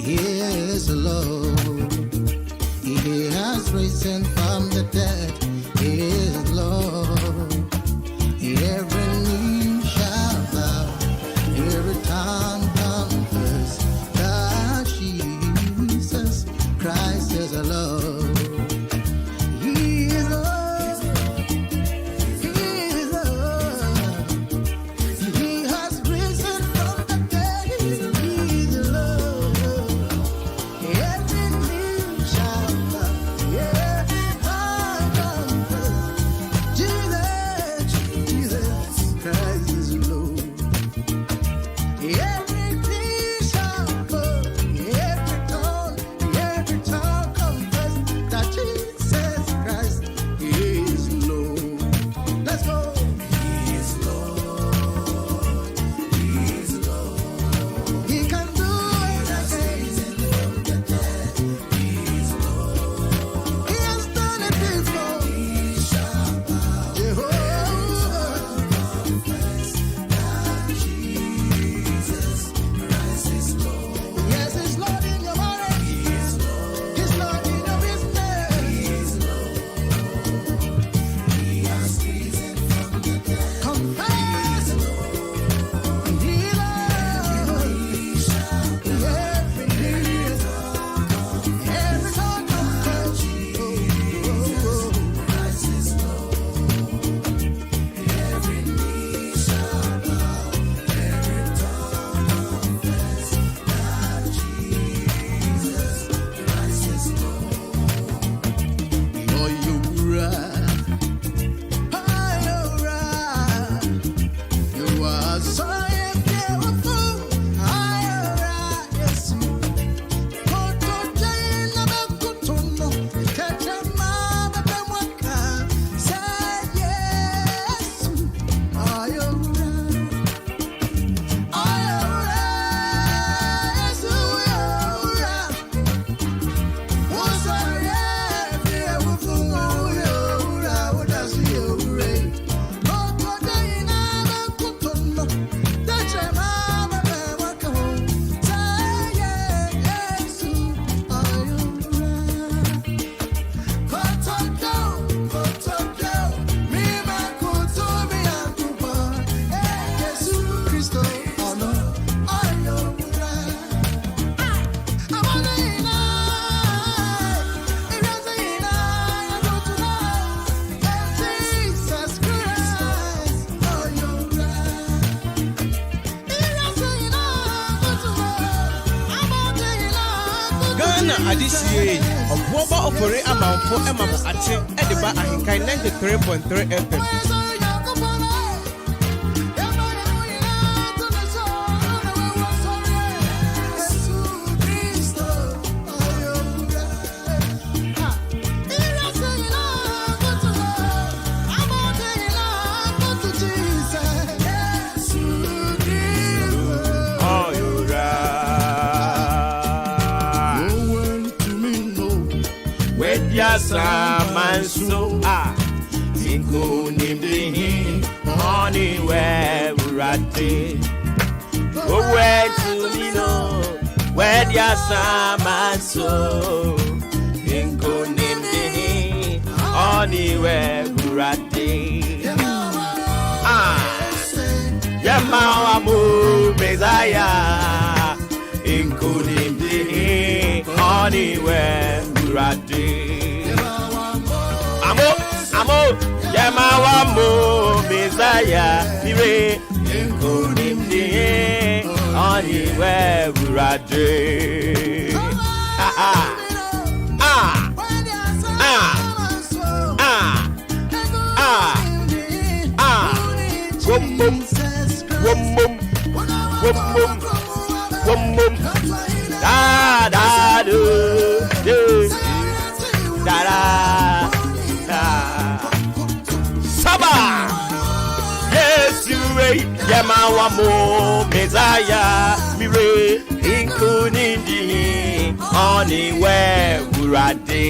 He is the Lord. He has risen from the dead. He is Lord. Every knee shall bow, every tongue confess that Jesus Christ is the Lord. He is Lord. He is Lord. He has risen from the dead. He is the Lord. Every knee shall bow, every tongue confess Jesus Christ is Lord. Every knee shall bow, every tongue confess that Jesus Christ is Lord. Let's go. He is Lord. He is Lord. He can do anything. He is Lord. He has done it before. He shall bow. Jehovah. Yes, it's Lord in your marriage. He's Lord in your business. He has risen from the dead. Confess. He Lord. Every knee, every tongue confess. Christ is Lord. Every knee shall bow, every tongue confess that Jesus Christ is Lord. Oh, you're right. You are so beautiful. Yes. Adisiye, Obuoba Ofori Amanfo Emamo Ate, Ediba Ahinkai 93.3 FM. Samanso Inko nimdihi honey where rate go where to me no where ya samanso Inko nimdihi honey where rate Yama mu Messiah Inko nimdihi honey where rate Amo, Yamawa Messiah, Mire, Inkunimdi, Anywhere Burade. Wum bum, da da do, da da. Saba, yes, you ray, Yamawa mo Messiah, Mire, Inkunindi, Anywhere Burade.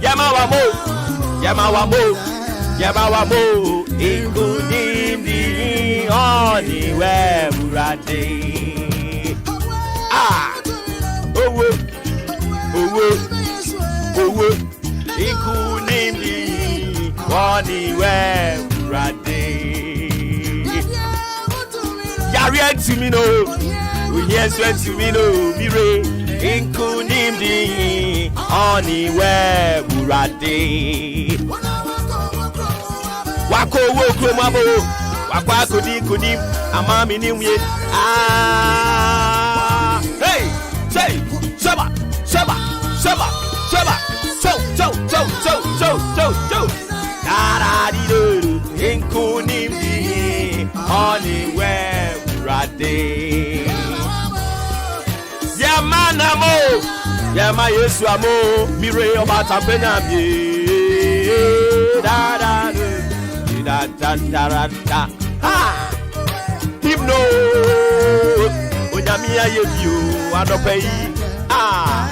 Yamawa mo, Inkunindi, Anywhere Burade. anywhere Urade. Yari to me no, we yes to me no, mire. Inkunimdi anywhere Urade. Wako woko mabo, wakwa kudim, amami niwe. Ah, hey, say, shaba, cho. Da di do, inkunimdi anywhere Urade. Yamanamo, Yama Yesu amo, mire obata benami. Da. Ha! Himno, Onyamia yebiu, adope. Ah.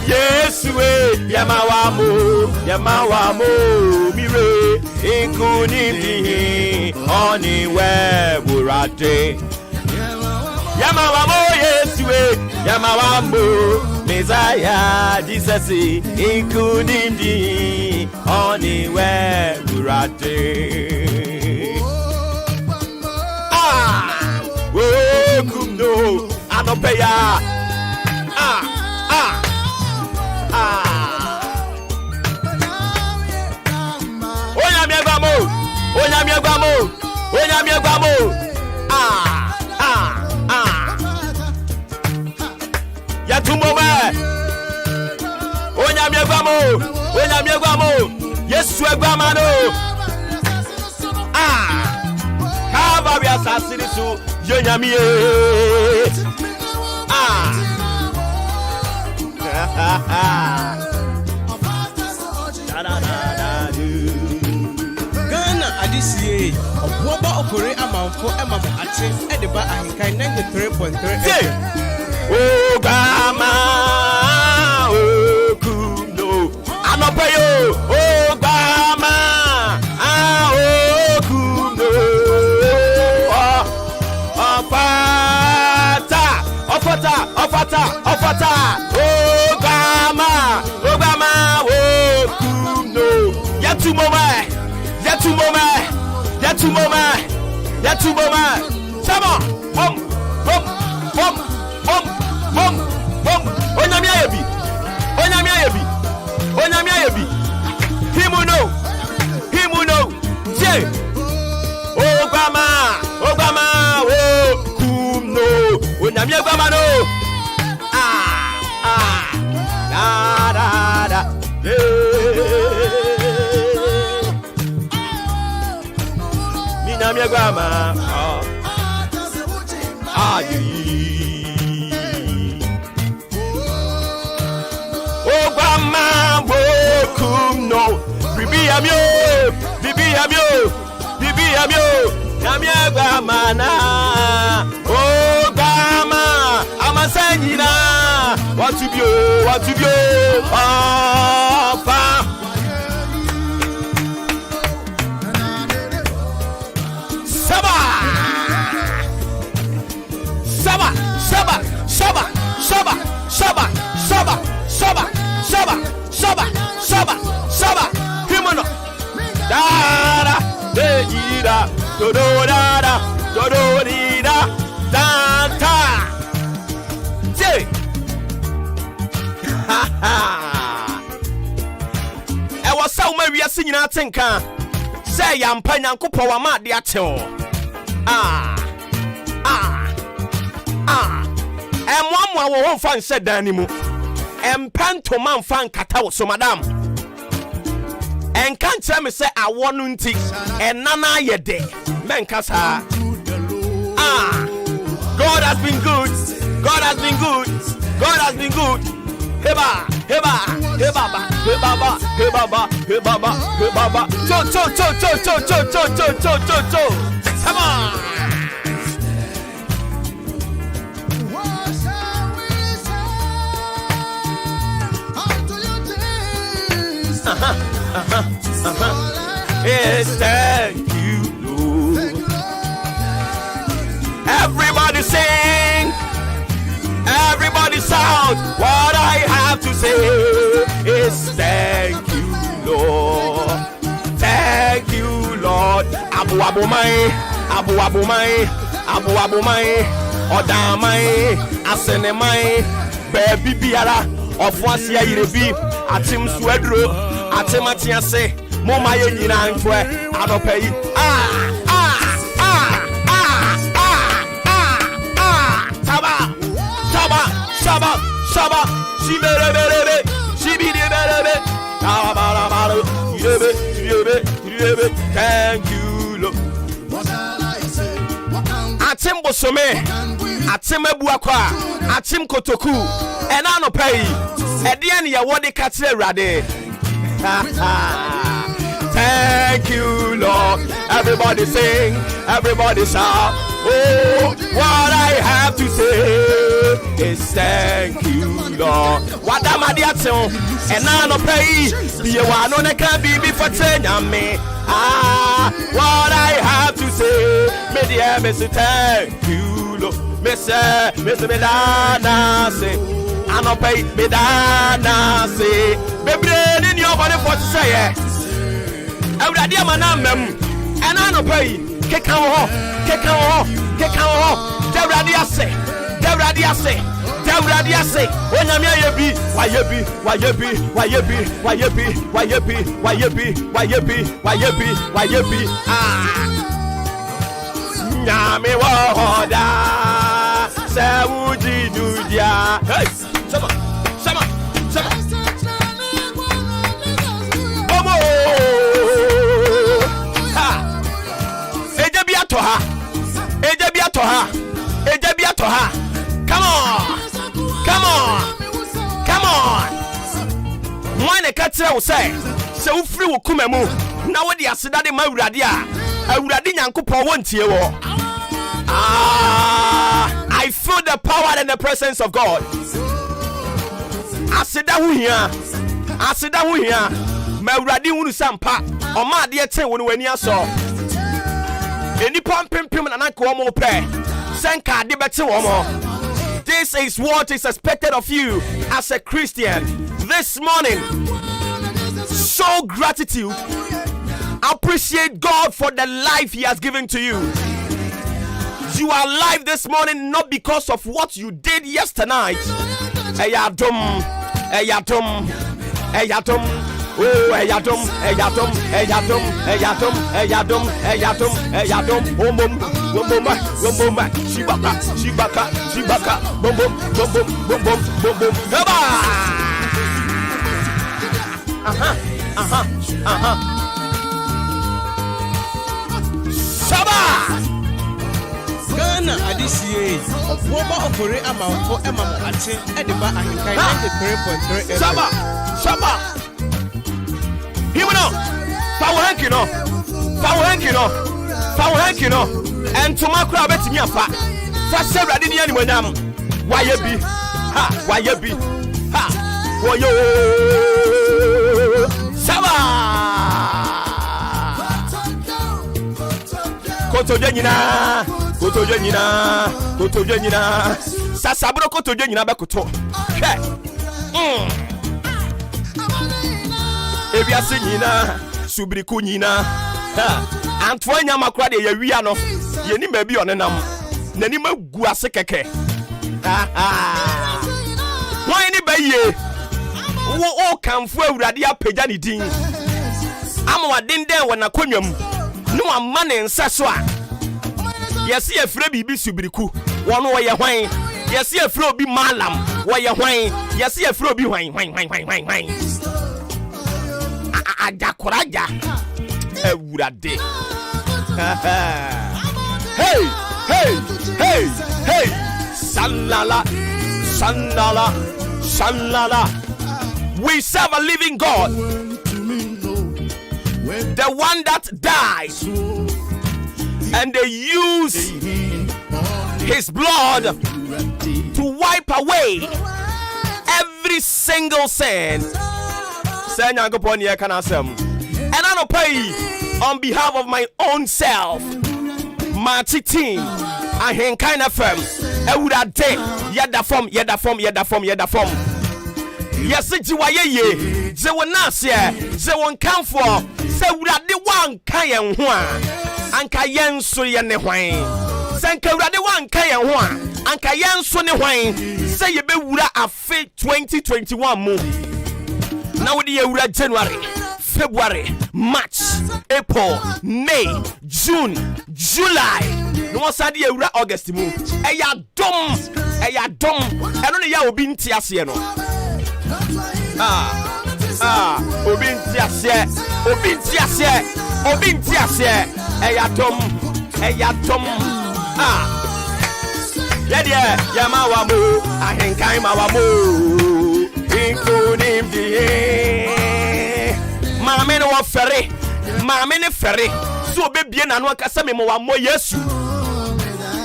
Yesu Yamawamo, mire, inkunimdi, anywhere Urade. Yamawamo, Yesu Yamawamo, Messiah, Jesus, inkunimdi, anywhere Urade. Oh, kumno, anopeya. Onyamiegwamo. Yatumome. Onyamiegwamo. Yesu egwamano. Calvary assassini su Yonyamie. Ghana adisiye Obuoba Ofori Amanfo Maakye ediba ahinkai 93.3 FM. Oh Gama, oh Kuno, anopeyo, oh Gama, oh Kuno, Ofata, oh Gama, oh Kuno, Yatumoma, Sama, bom. Onyamia yebi. Himuno. Je. Obama, oh kumno. Onyamia gwama no. Da. Minamia gwama. Obama wokumno. Bibi amyo. Namia gwama na. Obama amasenyina. What to be? Papa. Saba. Himono. Dara. Dejira. Dodorada. Danta. J. I was so maybe a singing out tinker. Say, I'm Panyanko wa mat the ato. And one won't find said anymore. And panto man fan catao so madam. And can't tell me say I want to and nana ye day. Men kasa. God has been good. Hey baba. Cho. Come on. Yes, thank you, Lord. Everybody sing. Everybody shout. What a I have to say is thank you, Lord. Thank you, Lord. Abu abu mai, abu abu mai, abu abu mai, odamai, asene mai, baby biara, ofwasi ya irebi, atim swedro, atim atiase, moma ye nyina ntwe, anopai. Saba, shiberebe, shibidiberebe, thank you, Lord. Atim bosome, atim ebuakwa, atim kotoku, enano pay, edian ya wodi katire rade. Thank you, Lord. Everybody sing, everybody shout. Oh, what I have to say is thank you, Lord. What am I doing? And I no pay. The one on the can be before me. What I have to say, me dear, Mr. Thank you, Lord. Mr. Medana say, I no pay. Medana say, baby, in your body for say. I would have my name, and I no pay. Kick out, Debradia say, when I'm here, why you be, Nami Wada, Saudi Nudia, hey, sama. Ejabiatoha. Come on. Mwane katra wo say ufri wo kumemu na wo de asedade ma awurade awurade nyankopon wontie wo. I feel the power and the presence of God. Aseda hu hia ma awurade hunu sampa oma de eten wo no wani aso. Enipa pimpim na nanko omo pe senka de beti omo. This is what is expected of you as a Christian this morning. Show gratitude. Appreciate God for the life He has given to you. You are alive this morning not because of what you did yesterday. Eyadum. Oh, Eyadum, Shibaka, boom, Saba! Ghana adisiye Obuoba Ofori Amanfo Maakye ediba ahinkai 93.3 Saba! Here we know. Power hanky no. And to my crowd bet me afa. Fast ready ni anyone am. Why you be? Woyo. Saba. Koto nyina. Sasabro koto nyina be koto. Ebiase nyina subriku nyina antwa nya makra de yawia no ye ni ma bi onenam nani magu ase keke why ni baye wo kamfo awurade apagya ne din amwa denden wona konwam no amma ne nsa so a yesi efre bibi subriku wono wo ye hwan yesi efre obi malam wo ye hwan yesi efre obi hwan Ajakoraja Ewurade. Hey Shalala. We serve a living God, the one that died and they used His blood to wipe away every single sin. And I don't pay on behalf of my own self, my team, I ain't kind of firm. I would have day, yada form. Yes, Jiwaye, Zewonasia, Zewon Camfor, Sewrade one Kayan Hua, Ankayan Soyan Wine, Sankarade one Kayan Hua, Ankayan Sonny Wine, say you be Wura a fit 2021 movie. Now the year January, February, March, April, May, June, July. No one said the year August move. Eya dom, and only ya will be in Tiasiano. Obintiasie, Eya dom, yeah, Yamawamu, I think I'm Mawamu, including the Mamma no ferry, Mamma no ferry, so baby and one Casami more yes.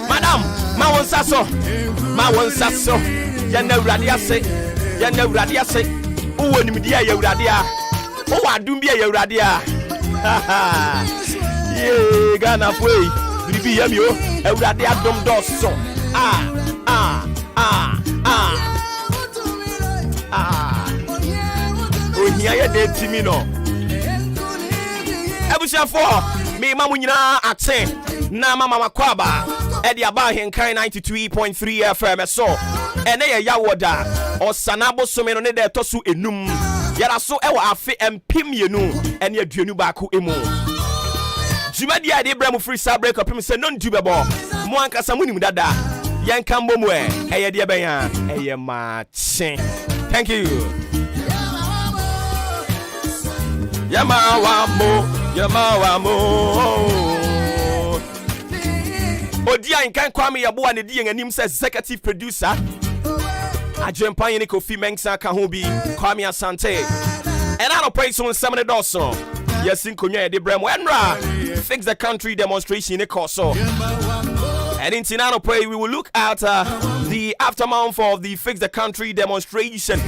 Madam, Mawon Sasso, Yanda Radiase, who would be a Radia, oh, I do be a Radia. Yeah, Ghana way, be a Radia dom dosso. Oh, here they timino. Ebusia for me, Mamuina at 10. Na Mama Kwaba, Eddie Abahin Kai 93.3 FM. So, and they Yawoda or Sanabo Someno de Tosu Enum. Yara so ewa afe empim yenu and ye duenu baku emu. Jumadia de Bramo free sub break up him say non dubebo. Mwanka Samuni Dada. Yan Kambomwe, Aya Diabayan, Aya Mache. Thank you. Yamawamo. Odia in can kwame yabo and the and him says executive producer. Ajempa Yeniko Fimensa Kahubi, Kwame Asante. And I don't pray so $70. Yes, in Konya de Bremo Enra. Fix the country demonstration in Koso. And in Tinano Pray, we will look at the aftermath of the Fix the Country demonstration.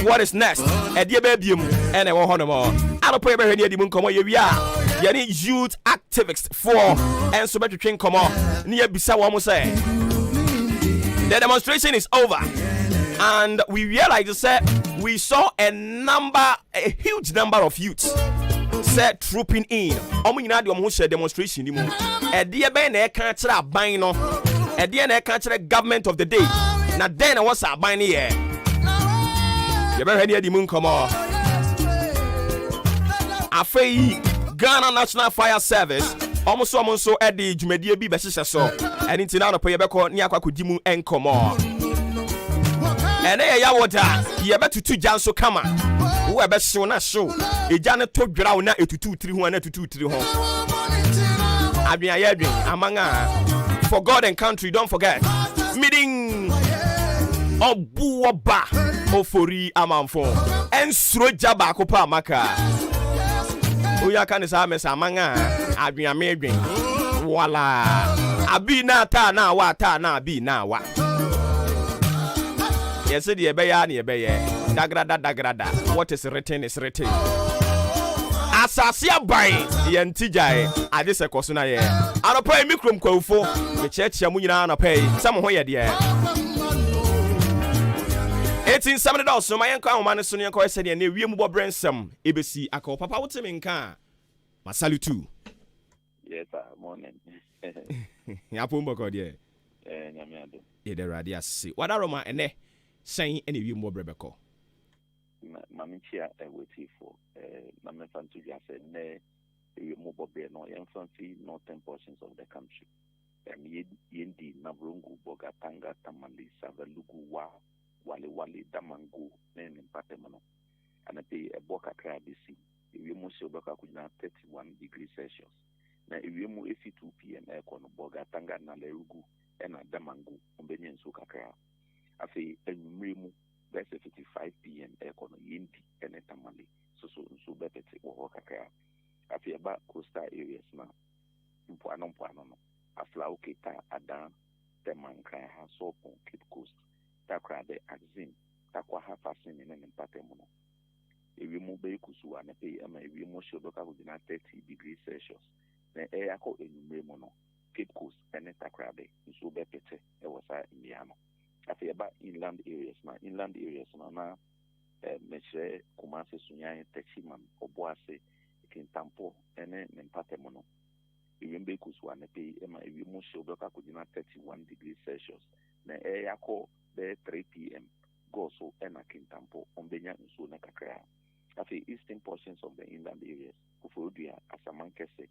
What is next? At the baby, and I want more. I don't pray about the moon come on. We are youth activists for and so much train come on. Near Bisawa say the demonstration is over, and we realized that we saw a huge number of youths set trooping in. Omina the omo demonstration nimu. E de be na e kan kire aban no. E de na e kan kire government of the day. Na den na was aban ne ye. You better hear the moon come on. Afei Ghana National Fire Service almost at the Jumedia be besisa so. And in Tinano pay beko ni akwa kudimu enkomo. And there ya water. You better to janso kama. Who ever show na show. E jana to ground na etutu 300 to 2 home. Abia yedin amanga. For God and country, don't forget. Meeting Obuoba Ofori Amanfo. En sroja bako pa maka. Oya kan sa mesa manga. Abia medwin. Wala. Abi na ta na wa ta na abi na wa. Yes, the ebeya ni ebeye. Dagrada. What is written is written. Asasia by yentijai. Ade se kwosuna ye. Anopa mikrom kwofo. Me chechia mu nyina anopa. Sam ho ye de. 1870 so my yanko amane so ne yanko ese de na wiem bo brensem ebesi akọ papa woteme nka masalutu. Yes sir, morning. Ya pombo ko de. Nyame ado. Ye de radio ase. Wadaroma ene sen ene wiem bo brebeko. Mamichia waiting for na me fan to just say ne wiem bo bre no yen fan fi northern portions of the country. Yendi Nabrungu Bogatanga Tamale Savalugu Wale Damango name in Patemano and I pay a boka crabisi. If you must Boka could not 31 degrees Celsius. Now if you move 2 p.m. aircon Bogatanga Nalerugu and a Damango Umbenian Sukakra. I say a Rimu that's a 55 p.m. aircon Yendi and a Tamale. So better or Kakra. I feel about coastal areas now. Puano. Aflau Kita Adan, the man cry has soap on Cape Coast, Takra de Axin, Takwa Hafasin in an Patemono. If you move Bekusu and a pay, if you must show local within 30 degrees Celsius, then Airco in Remono, Cape Coast, and a Takra de, so better, it was in Miano. afei about inland areas na mehyɛ Kumasi Sunyan Techiman Obuase Kintampo ene Nempatemo no Iwembe kuswa ne pay ema iwimu shodoka kujina 31 degrees Celsius na yako be 3 p.m. go so ena Kintampo ombenya nso na kakra afei eastern portions of the inland areas Kufurudia Asamankese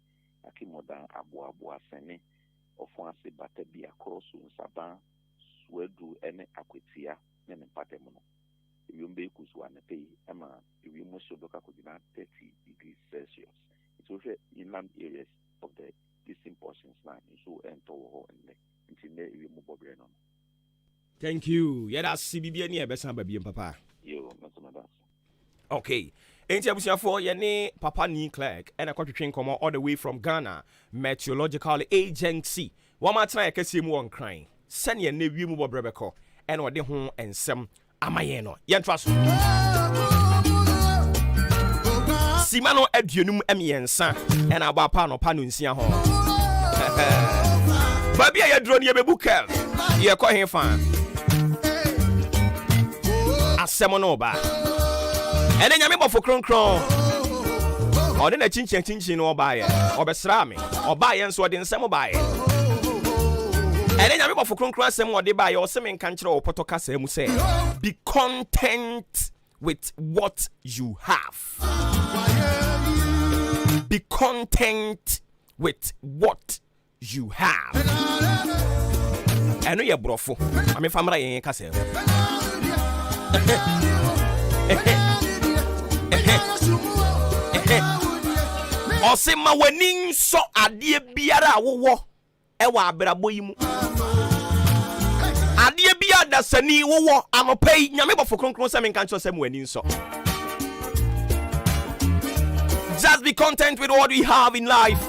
Akimoda Abuabua Sene Ofuase Batebi Akrosu Nsaba Swedu ene Akwetia ne Nempatemo no Iwembe kuswa ne pay ema iwimu shodoka kujina 30 degrees Celsius. It's also inland areas of the eastern portions now. So enter and the iwimu bobre no. Thank you. Yeah, that's CBB ni ebesa baby papa. Yo, that's okay. Enti abusiafo ye ne Papa Ni Clerk and akwatwetwe nkomo all the way from Ghana Meteorological Agency. Wama tena yakase mu won kran. Sane na wiemu bobrebeko and ode ho ensem amaye no. Yentra so. Simano aduonum emiensa and abapa no panu nsia ho. Baby ya drone ye bebukel. Ye ko he fan. Asemo no ba. Ene nyame bofo kronkron. Ode na chinchin no ba ye. Obesra me. Oba ye nso ode nsem ba ye. Ene nyame bofo kronkron asem ode ba ye o se me nka nkire opoto kasa mu say be content with what you have. Be content with what you have. I know you're brofo. I'm a family in Castle. Osema wenin so adie biara wo ewa abraboyimu. Adie biara da sani wo anopai nyame bofo kronkron se men kan cho sem wenin so. Just be content with what we have in life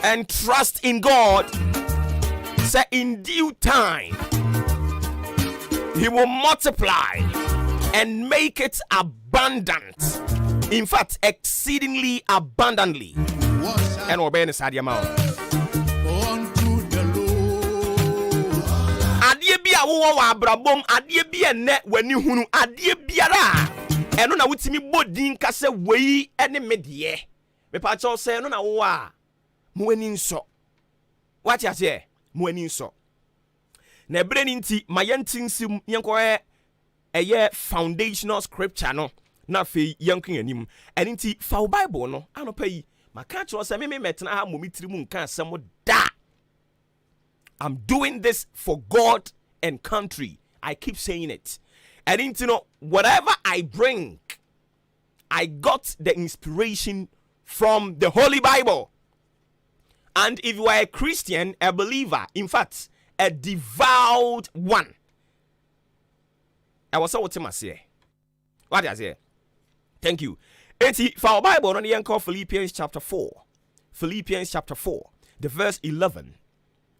and trust in God. Say in due time, He will multiply and make it abundant. In fact, exceedingly abundantly. And obey the Sadia Mount. Unto the Lord. Adie bia wo wa abrabom, adie bia ne wani hunu, adie biara. Eno na wutimi bodin kase wei ene medie. Me pa cho se no na wo a mo ani nso. What you say? Mo ani nso. Na ebre ni nti mayentinsim yenko eye foundational scripture no na fe yenko anim. Eni nti fa Bible no anopa yi maka cho se me metena ha mo mitiri mu nka asem da. I'm doing this for God and country. I keep saying it. And you know, whatever I bring, I got the inspiration from the Holy Bible. And if you are a Christian, a believer, in fact, a devout one, I was so what I say. What I say? Thank you. And for our Bible, on the call Philippians chapter 4. Philippians chapter 4, the verse 11.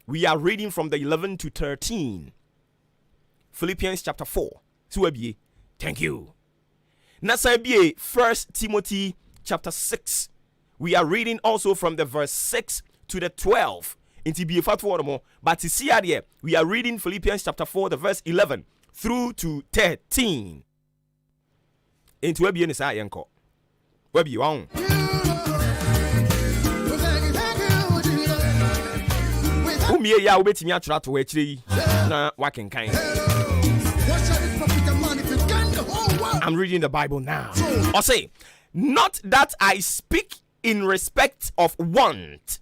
We are reading from the 11 to 13. Philippians chapter 4. Thank you. Nasabiye 1 Timothy chapter 6. We are reading also from the verse 6 to the 12. But to see here, we are reading Philippians chapter 4, the verse 11 through to 13. Into where be Nisa Yanko. Where be you on? Umie ya ubeti mi atra to wechiri na waken kind. I'm reading the Bible now. Or say, not that I speak in respect of want,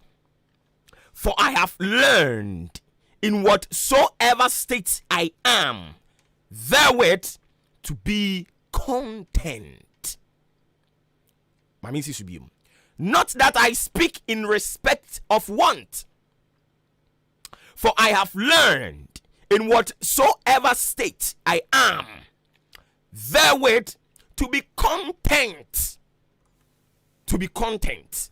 for I have learned in whatsoever state I am, therewith to be content. Not that I speak in respect of want, for I have learned in whatsoever state I am, therewith to be content. To be content.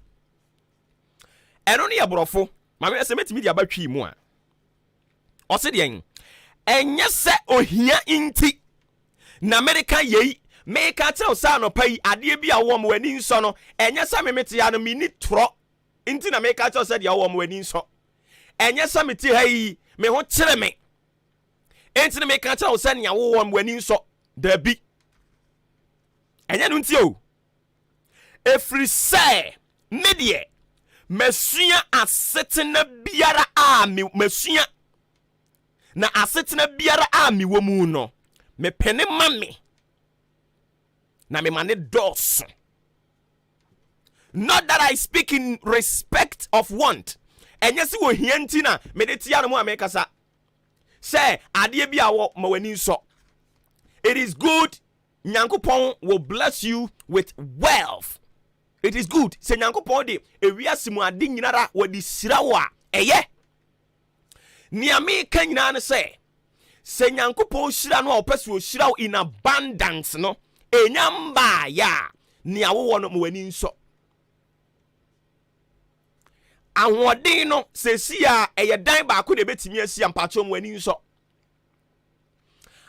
And only a brofo, my message media about three more. Or said yen, and yes, sir, oh, here inti. Na America ye, make a tell son or pay a dear be a woman when in sono, and yes, I met the enemy need tro. Inti na make a tell said your woman when in so. And yes, I met hey, me what tell me. enti ne meka kyerɛ wo sɛ nea wowɔ w'ani nsɔ dabi ɛnyɛ no nti o ɛfiri sɛ me deɛ masua asetena biara a masua na asetena biara a mewɔ mu no mepene ma me na mema ne dɔɔso. Not that I speak in respect of want. Ɛnyɛ sɛ wɔ hia nti na mede tia no mu a mekasa sɛ adeɛ bi a wɔ ma w'ani nsɔ. It is good. Nyankopɔn will bless you with wealth. It is good. Sɛ Nyankopɔn de ewiase mu ade nyinara wɔde sira wo a ɛyɛ. Nea meka nyinaa ne sɛ Nyankopɔn hyira no a ɔpɛ sɛ ɔhyira wo in abundance no ɛnya mbaa ya nea wowɔ no ma w'ani nsɔ. Ahoɔden no sɛsi a ɛyɛ dan baako de betimi asi ampakyɛ mu w'ani nsɔ.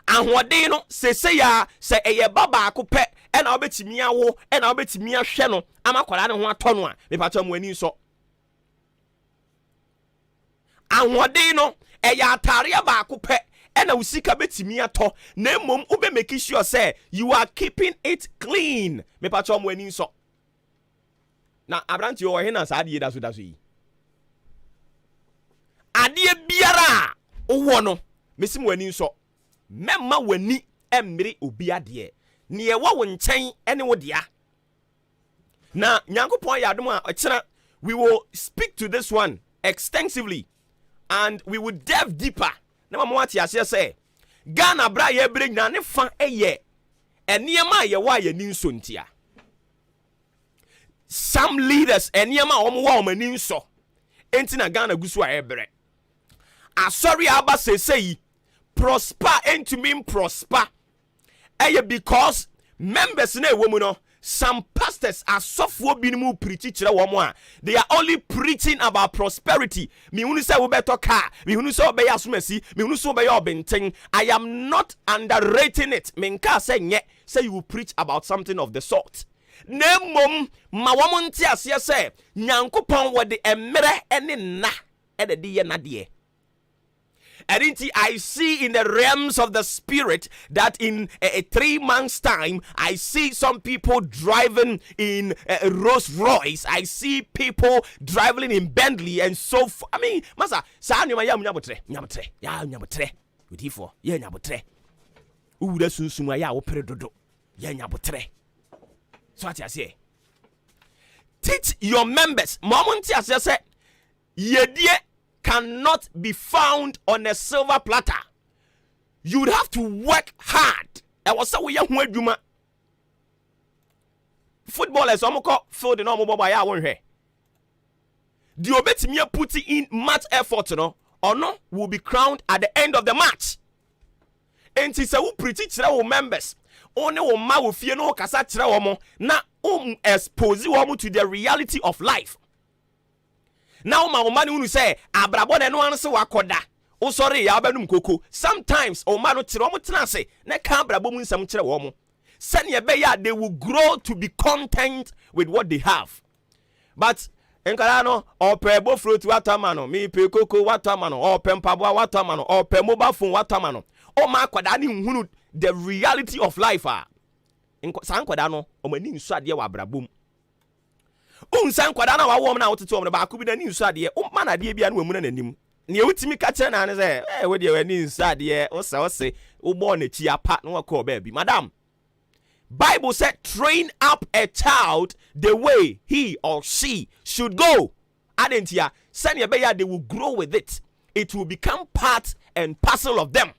Ahoɔden no sɛsɛ ya sɛ ɛyɛ ba baako pɛ ɛna wobɛtumi awo ɛna wobɛtumi ahwɛ no ama kwara ne ho atɔ no a mepakyɛ mu w'ani nsɔ. Ahoɔden no ɛyɛ atareɛ baako pɛ ɛna wo sika betimi atɔ na mmom wobɛ make sure sɛ you are keeping it clean mepakyɛ mu w'ani nsɔ. Na abrante wɔ he na saa adeɛ da so yi. Adeɛ biara wowɔ no mesi mu w'ani nsɔ. Memma w'ani emmere obi adeɛ. Ne ɛwɔ wo nkyɛn ɛne wo dea. Na Nyankopɔn yɛ adom a ɔkyena we will speak to this one extensively and we will delve deeper. Na ma ate aseɛ sɛ Ghana bra yɛ bere nyina ne fa ɛyɛ ɛnneɛma a yɛwɔ a yɛni nsɔ ntia. Some leaders ɛnneɛma a wɔn wɔ wɔn ani nsɔ enti na Ghana gu so a ɛbrɛ. Asɔre aba sesei prosper entumi prosper ɛyɛ because members na ɛwɔ mu no some pastors asɔfoɔ binom preach kyerɛ wɔn a they are only preaching about prosperity. Mihunu sɛ wobɛtɔ car, mihunu sɛ wobɛyɛ asomasi, mihunu sɛ wobɛyɛ ɔbɛnten. I am not underrating it. Menka sɛ nyɛ sɛ you will preach about something of the sort. Na mmom ma wɔn nte aseɛ sɛ Nyankopɔn wɔde mmerɛ ɛne nna ɛde de yɛ nadeɛ. And I see in the realms of the spirit that in a 3 months time, I see some people driving in a Rolls Royce. I see people driving in Bentley and so I mean, masa sa nyama ya nyabotre ya nyabotre udifo ya nyabotre uwura sunsuma ya wo pere dodo ya nyabotre. So what I say, teach your members moment as say yedie cannot be found on a silver platter. You would have to work hard. I was so we young adwuma. Footballers omoko field no mo boba ya won hwe. The obetimi put in much effort no or no will be crowned at the end of the match. And say who preach kyerɛ wo members. One wo ma wo fie no kasa kyerɛ wo mo na expose wo mo to the reality of life. Now ma omani unu say abrabo na no anse wakoda. O sorry ya obenum koko. Sometimes omano tire omo tena se na ka abrabo mu nsam kire wo mo. Sene be ya they will grow to be content with what they have. But enkara no opebo fruit watamano mi pe koko watamano ope mpaboa watamano ope mobile phone watamano. O ma akoda ni nhunu the reality of life ah. San akoda no omani nsu ade wa abrabo mu. Unsan kwada na wawo na woteto om na ba ko bi na ni nsu ade o ma na ade bia na wamu na nanim ne wutimi ka kire na ne se we de we ni nsu ade o se wo bo na chi apa na wako ba bi madam. Bible said train up a child the way he or she should go. Adentia send be ya they will grow with it. It will become part and parcel of them.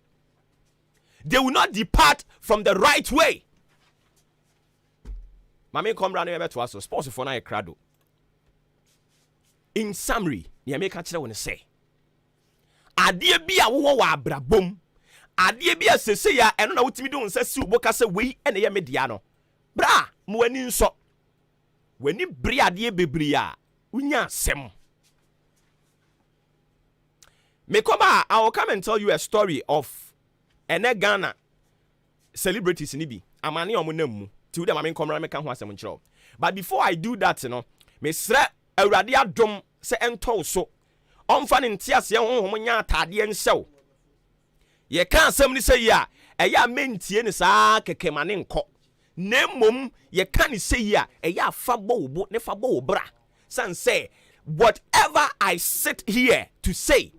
They will not depart from the right way. Mami come round here to us sports for na crado. In summary, ni make kire won say. Ade bia wo wa abrabom. Ade bia sese ya eno na wutimi do nsa si uboka se wei ene ye media no. Bra, mo wani nso. Wani bri ade bebri ya. Unya asem. Mekoba, I will come and tell you a story of ene Ghana celebrities ni bi. Amani omunam mu. To them, I mean, come around, make a but before I do that, you know, Mr. Radia Drum say and so on fan in tears, young woman, ya taddy and so. Ye can't say say ya. Eya mentie ni saa keke mane nko. Ne mom ye can't say ya. Eya fabo bo ne fabo bra. San say whatever I sit here to say,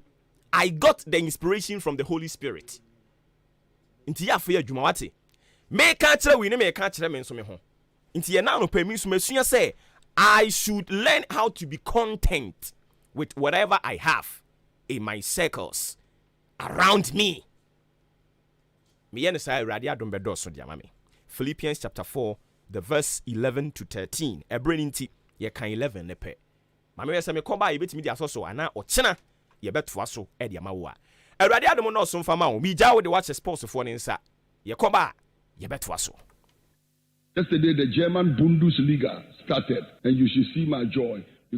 I got the inspiration from the Holy Spirit. Inti ya fe adwuma wate. Me ka kire we ne me ka kire me nso me ho. Inti ye na no pa mi so mesua say I should learn how to be content with whatever I have in my circles around me. Philippians chapter 4, the verse 11 to 13. Ebreninti ye kan 11 ne pe. Mame yesa me koba ye betimi dia so ana ochena ye betoa so e dia mawo a. Awurade adom no so mfa ma wo. Mi gya wo de watch sports for ne nsa. Ye koba ye betoa so. Yesterday, the German Bundesliga started, and you should see my joy.